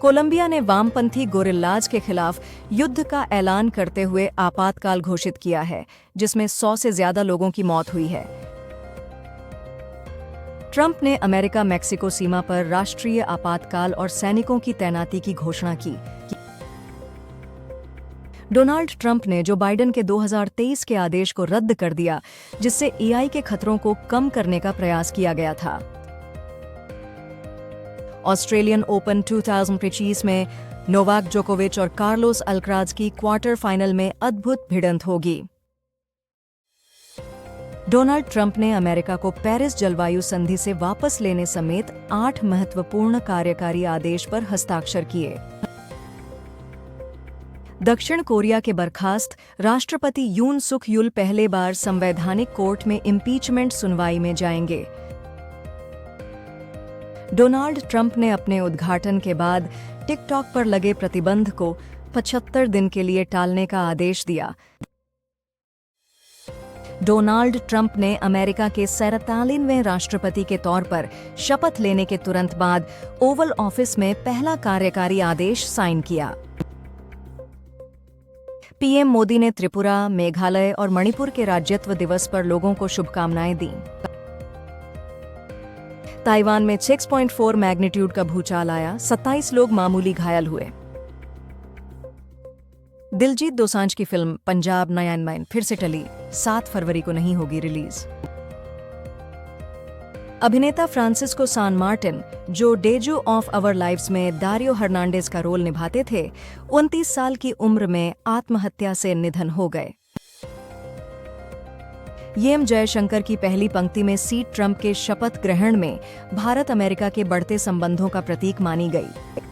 Colombia ने वामपंथी gorillas के खिलाफ युद्ध का ऐलान करते हुए आपातकाल घोषित किया है, जिसमें 100 से ज्यादा लोगों की मौत हुई है। ट्रंप ने अमेरिका मैक्सिको सीमा पर राष्ट्रीय आपातकाल और सैनिकों की तैनाती की घोषणा की। डोनाल्ड ट्रंप ने जो बाइडेन के 2023 के आदेश को रद्द कर दिया, जिससे एआई के खतरों को कम करने का प्रयास किया गया था। ऑस्ट्रेलियन ओपन 2025 में नोवाक जोकोविच और कार्लोस अल्कराज की क्वार्टर फाइनल में अद्भुत भिड़ंत होगी। डोनाल्ड ट्रंप ने अमेरिका को पेरिस जलवायु संधि से वापस लेने समेत 8 महत्वपूर्ण कार्यकारी आदेश पर हस्ताक्षर किए। दक्षिण कोरिया के बर्खास्त राष्ट्रपति यून सुक यूल पहले बार संवैधानिक कोर्ट में इम्पीचमेंट सुनवाई में जाएंगे। डोनाल्ड ट्रंप ने अपने उद्घाटन के बाद टिकटॉक पर लगे प्रतिबंध को 75 दिन के लिए टालने का आदेश दिया। डोनाल्ड ट्रंप ने अमेरिका के 47वें राष्ट्रपति के तौर पर शपथ लेने के तुरंत बाद ओवल ऑफिस में पहला कार्यकारी आदेश साइन किया। पीएम मोदी ने त्रिपुरा, मेघालय और मणिपुर के राज्यत्व दिवस पर लोगों को शुभकामनाएं दी। ताइवान में 6.4 मैग्नीट्यूड का भूचाल आया, 27 लोग मामूली घायल हुए। दिलजीत दोसांझ की फिल्म पंजाब 99 फिर से टली, 7 फरवरी को नहीं होगी रिलीज। अभिनेता फ्रांसिस्को सान मार्टिन, जो डेजू ऑफ आवर लाइव्स में दारियो हर्नांडेज का रोल निभाते थे, 29 साल की उम्र में आत्महत्या से निधन हो गए। एम जयशंकर की पहली पंक्ति में सीट ट्रंप के शपथ ग्रहण में भारत अमेरिका के बढ़ते संबंधों का प्रतीक मानी गई।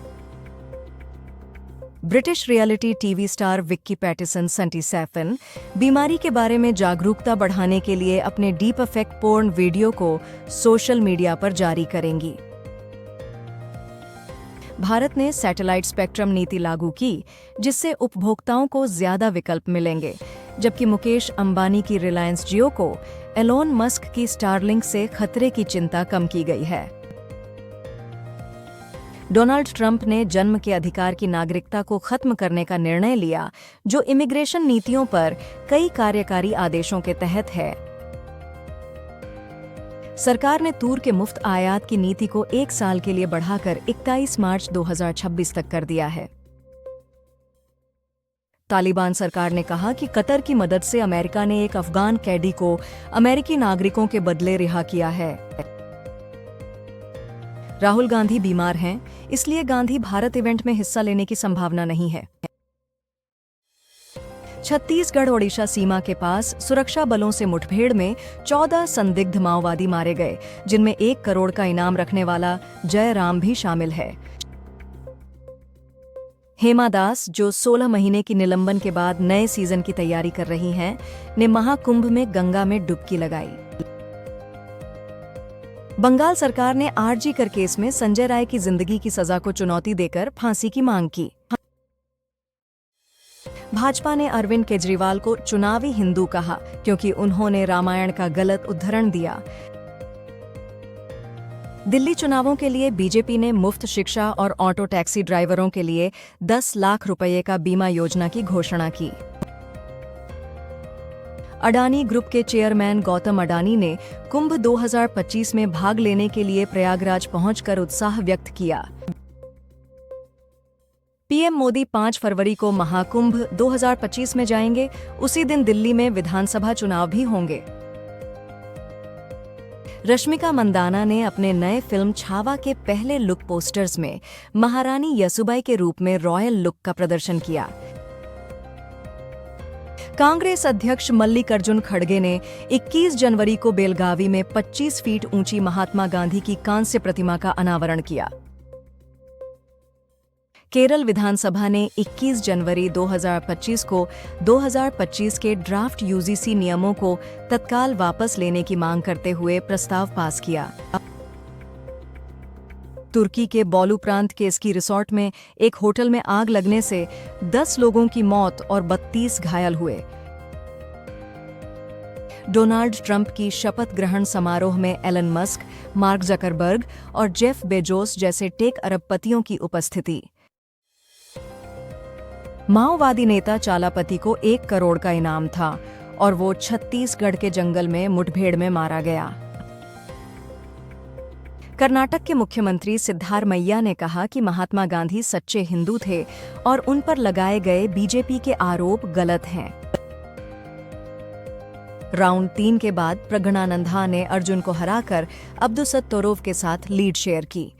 British reality TV star Vicky Pattinson 77 बीमारी के बारे में जागरूकता बढ़ाने के लिए अपने डीप इफेक्ट पोर्न वीडियो को सोशल मीडिया पर जारी करेंगी। भारत ने सैटेलाइट स्पेक्ट्रम नीति लागू की, जिससे उपभोक्ताओं को ज्यादा विकल्प मिलेंगे, जबकि मुकेश अंबानी की रिलायंस जियो को एलोन मस्क की स्टारलिंक से खतरे की चिंता कम की गई है। डोनाल्ड ट्रंप ने जन्म के अधिकार की नागरिकता को खत्म करने का निर्णय लिया, जो इमिग्रेशन नीतियों पर कई कार्यकारी आदेशों के तहत है। सरकार ने तूर के मुफ्त आयात की नीति को 1 साल के लिए बढ़ाकर 21 मार्च 2026 तक कर दिया है। तालिबान सरकार ने कहा कि कतर की मदद से अमेरिका ने एक अफगान कैदी को अमेरिकी नागरिकों के बदले रिहा किया है। राहुल गांधी बीमार हैं, इसलिए गांधी भारत इवेंट में हिस्सा लेने की संभावना नहीं है। छत्तीसगढ़ ओडिशा सीमा के पास सुरक्षा बलों से मुठभेड़ में 14 संदिग्ध माओवादी मारे गए, जिनमें 1 करोड़ का इनाम रखने वाला जयराम भी शामिल है। हेमा दास, जो 16 महीने की निलंबन के बाद नए सीजन की तैयारी कर रही हैं, ने महाकुंभ में गंगा में डुबकी लगाई। बंगाल सरकार ने आरजी कर केस में संजय राय की जिंदगी की सजा को चुनौती देकर फांसी की मांग की। भाजपा ने अरविंद केजरीवाल को चुनावी हिंदू कहा, क्योंकि उन्होंने रामायण का गलत उद्धरण दिया। दिल्ली चुनावों के लिए बीजेपी ने मुफ्त शिक्षा और ऑटो टैक्सी ड्राइवरों के लिए 10 लाख रुपये का बीमा योजना की घोषणा की। अडानी ग्रुप के चेयरमैन गौतम अडानी ने कुंभ 2025 में भाग लेने के लिए प्रयागराज पहुंचकर उत्साह व्यक्त किया। पीएम मोदी 5 फरवरी को महाकुंभ 2025 में जाएंगे। उसी दिन दिल्ली में विधानसभा चुनाव भी होंगे। रश्मिका मंदाना ने अपने नए फिल्म छावा के पहले लुक पोस्टर्स में महारानी यसुबाई के रूप में रॉयल लुक का प्रदर्शन किया। कांग्रेस अध्यक्ष मल्लिकार्जुन खड़गे ने 21 जनवरी को बेलगावी में 25 फीट ऊंची महात्मा गांधी की कांस्य प्रतिमा का अनावरण किया। केरल विधानसभा ने 21 जनवरी 2025 को 2025 के ड्राफ्ट यूजीसी नियमों को तत्काल वापस लेने की मांग करते हुए प्रस्ताव पास किया। तुर्की के बोलू प्रांत के स्की रिसोर्ट में एक होटल में आग लगने से 10 लोगों की मौत और 32 घायल हुए। डोनाल्ड ट्रंप की शपथ ग्रहण समारोह में एलन मस्क, मार्क जकरबर्ग और जेफ बेजोस जैसे टेक अरबपतियों की उपस्थिति। माओवादी नेता चालापति को 1 करोड़ का इनाम था और वो छत्तीसगढ़ के जंगल में मुठभेड़ में मारा गया। कर्नाटक के मुख्यमंत्री सिद्धारमैया ने कहा कि महात्मा गांधी सच्चे हिंदू थे और उन पर लगाए गए बीजेपी के आरोप गलत हैं। राउंड 3 के बाद प्रज्ञानंदा ने अर्जुन को हराकर अब्दुसत्तोरोव के साथ लीड शेयर की।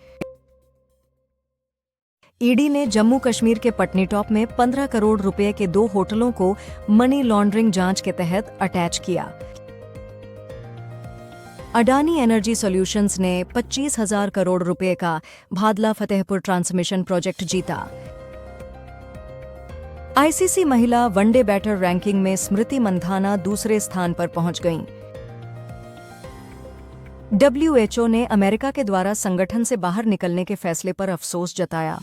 ईडी ने जम्मू कश्मीर के पटनीटॉप में 15 करोड़ रुपए के 2 होटलों को मनी लॉन्ड्रिंग जांच के तहत अटैच किया। अडानी एनर्जी सॉल्यूशंस ने 25,000 करोड़ रुपए का भादला फतेहपुर ट्रांसमिशन प्रोजेक्ट जीता। आईसीसी महिला वनडे बैटर रैंकिंग में स्मृति मंधाना दूसरे स्थान पर पहुंच गईं। WHO ने अमेरिका के द्वारा संगठन से बाहर निकलने के फैसले पर अफसोस जताया।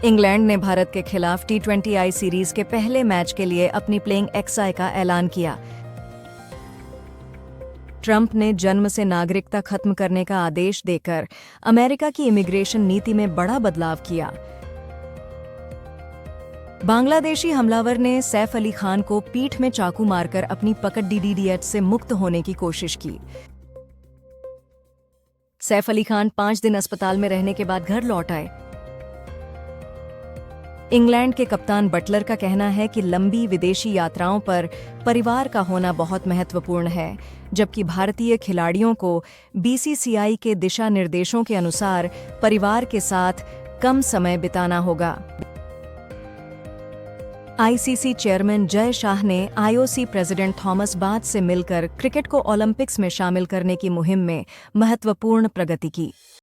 इंग्लैंड ने भारत के खिलाफ T20I सीरीज के पहले मैच के लिए अपनी प्लेइंग XI का ऐलान किया। ट्रंप ने जन्म से नागरिकता खत्म करने का आदेश देकर अमेरिका की इमिग्रेशन नीति में बड़ा बदलाव किया। बांग्लादेशी हमलावर ने सैफ अली खान को पीठ में चाकू मारकर अपनी पकड़ DDDH से मुक्त होने की कोशिश की। सैफ अली खान 5 दिन अस्पताल में रहने के बाद घर लौट आए। इंग्लैंड के कप्तान बटलर का कहना है कि लंबी विदेशी यात्राओं पर परिवार का होना बहुत महत्वपूर्ण है, जबकि भारतीय खिलाड़ियों को BCCI के दिशा निर्देशों के अनुसार परिवार के साथ कम समय बिताना होगा। ICC चेयरमैन जय शाह ने IOC प्रेसिडेंट थॉमस बाच से मिलकर क्रिकेट को ओलंपिक्स में शामिल करने की मुहिम में महत्वपूर्ण प्रगति की।